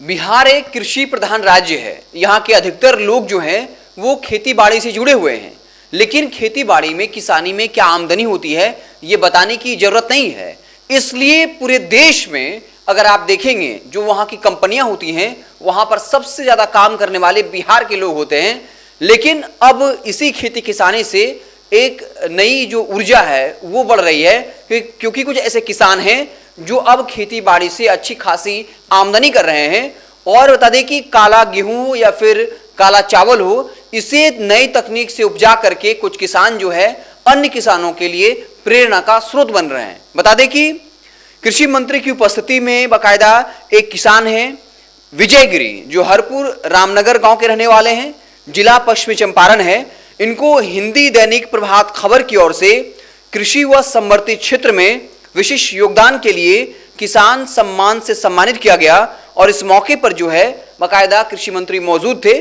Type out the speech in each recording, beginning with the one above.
बिहार एक कृषि प्रधान राज्य है। यहाँ के अधिकतर लोग जो हैं वो खेती बाड़ी से जुड़े हुए हैं, लेकिन खेती बाड़ी में, किसानी में क्या आमदनी होती है ये बताने की जरूरत नहीं है। इसलिए पूरे देश में अगर आप देखेंगे जो वहाँ की कंपनियां होती हैं वहाँ पर सबसे ज़्यादा काम करने वाले बिहार के लोग होते हैं। लेकिन अब इसी खेती किसानी से एक नई जो ऊर्जा है वो बढ़ रही है, क्योंकि कुछ ऐसे किसान हैं जो अब खेती बाड़ी से अच्छी खासी आमदनी कर रहे हैं। और बता दें कि काला गेहूं या फिर काला चावल हो, इसे नई तकनीक से उपजा करके कुछ किसान जो है अन्य किसानों के लिए प्रेरणा का स्रोत बन रहे हैं। बता दें कि कृषि मंत्री की उपस्थिति में बाकायदा एक किसान हैं विजय गिरी, जो हरपुर रामनगर गांव के रहने वाले हैं, जिला पश्चिमी चंपारण है। इनको हिंदी दैनिक प्रभात खबर की ओर से कृषि व संवर्धित क्षेत्र में विशिष्ट योगदान के लिए किसान सम्मान से सम्मानित किया गया। और इस मौके पर जो है बाकायदा कृषि मंत्री मौजूद थे।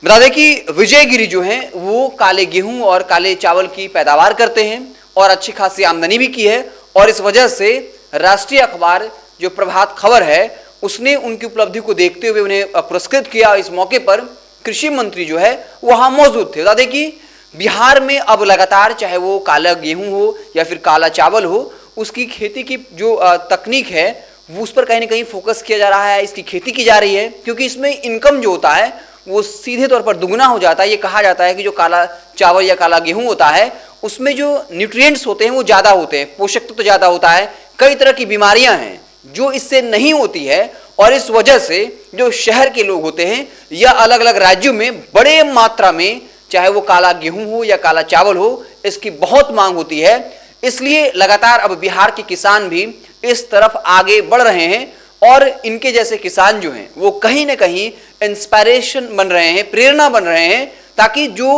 बता दें कि विजय गिरी जो हैं वो काले गेहूं और काले चावल की पैदावार करते हैं और अच्छी खासी आमदनी भी की है। और इस वजह से राष्ट्रीय अखबार जो प्रभात खबर है उसने उनकी उपलब्धि को देखते हुए उन्हें पुरस्कृत किया। इस मौके पर कृषि मंत्री जो है वहां मौजूद थे। बता दें कि बिहार में अब लगातार चाहे वो काला गेहूं हो या फिर काला चावल हो, उसकी खेती की जो तकनीक है वो उस पर कहीं ना कहीं फोकस किया जा रहा है, इसकी खेती की जा रही है, क्योंकि इसमें इनकम जो होता है वो सीधे तौर पर दुगना हो जाता है। ये कहा जाता है कि जो काला चावल या काला गेहूं होता है उसमें जो न्यूट्रिएंट्स होते हैं वो ज़्यादा होते हैं, पोषक तत्व तो ज़्यादा होता है। कई तरह की बीमारियां हैं जो इससे नहीं होती है, और इस वजह से जो शहर के लोग होते हैं या अलग अलग राज्यों में बड़े मात्रा में, चाहे वो काला गेहूं हो या काला चावल हो, इसकी बहुत मांग होती है। इसलिए लगातार अब बिहार के किसान भी इस तरफ आगे बढ़ रहे हैं और इनके जैसे किसान जो हैं वो कहीं ना कहीं इंस्पायरेशन बन रहे हैं, प्रेरणा बन रहे हैं, ताकि जो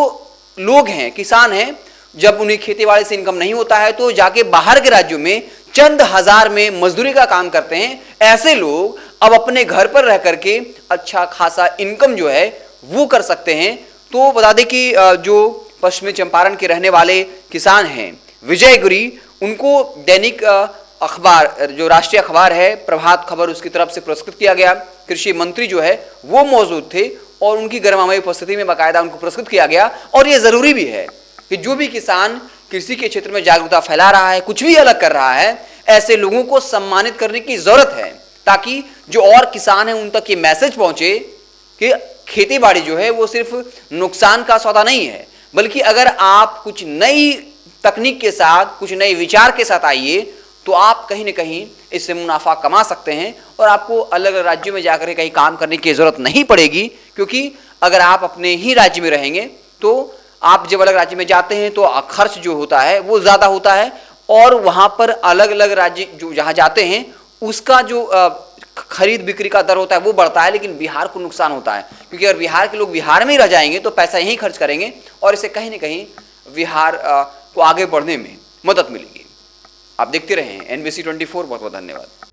लोग हैं, किसान हैं, जब उन्हें खेती बाड़ी से इनकम नहीं होता है तो जाके बाहर के राज्यों में चंद हजार में मजदूरी का काम करते हैं। ऐसे लोग अब अपने घर पर रह करके अच्छा खासा इनकम जो है वो कर सकते हैं। तो बता दें कि जो पश्चिमी चंपारण के रहने वाले किसान हैं विजय गिरी, उनको दैनिक अखबार जो राष्ट्रीय अखबार है प्रभात खबर, उसकी तरफ से पुरस्कृत किया गया। कृषि मंत्री जो है वो मौजूद थे और उनकी गर्मामयी उपस्थिति में बाकायदा उनको पुरस्कृत किया गया। और ये जरूरी भी है कि जो भी किसान कृषि के क्षेत्र में जागरूकता फैला रहा है, कुछ भी अलग कर रहा है, ऐसे लोगों को सम्मानित करने की जरूरत है, ताकि जो और किसान हैं उन तक ये मैसेज पहुंचे कि खेती बाड़ी जो है वो सिर्फ नुकसान का सौदा नहीं है, बल्कि अगर आप कुछ नई तकनीक के साथ, कुछ नए विचार के साथ आइए तो आप कहीं ना कहीं इससे मुनाफा कमा सकते हैं और आपको अलग अलग राज्यों में जाकर कहीं काम करने की जरूरत नहीं पड़ेगी। क्योंकि अगर आप अपने ही राज्य में रहेंगे तो आप जब अलग राज्य में जाते हैं तो खर्च जो होता है वो ज़्यादा होता है, और वहाँ पर अलग अलग राज्य जो जहाँ जाते हैं उसका जो खरीद बिक्री का दर होता है वो बढ़ता है, लेकिन बिहार को नुकसान होता है। क्योंकि अगर बिहार के लोग बिहार में ही रह जाएंगे तो पैसा यहीं खर्च करेंगे और इससे कहीं ना कहीं बिहार को आगे बढ़ने में मदद मिलेगी। आप देखते रहें NBC 24। बहुत बहुत धन्यवाद।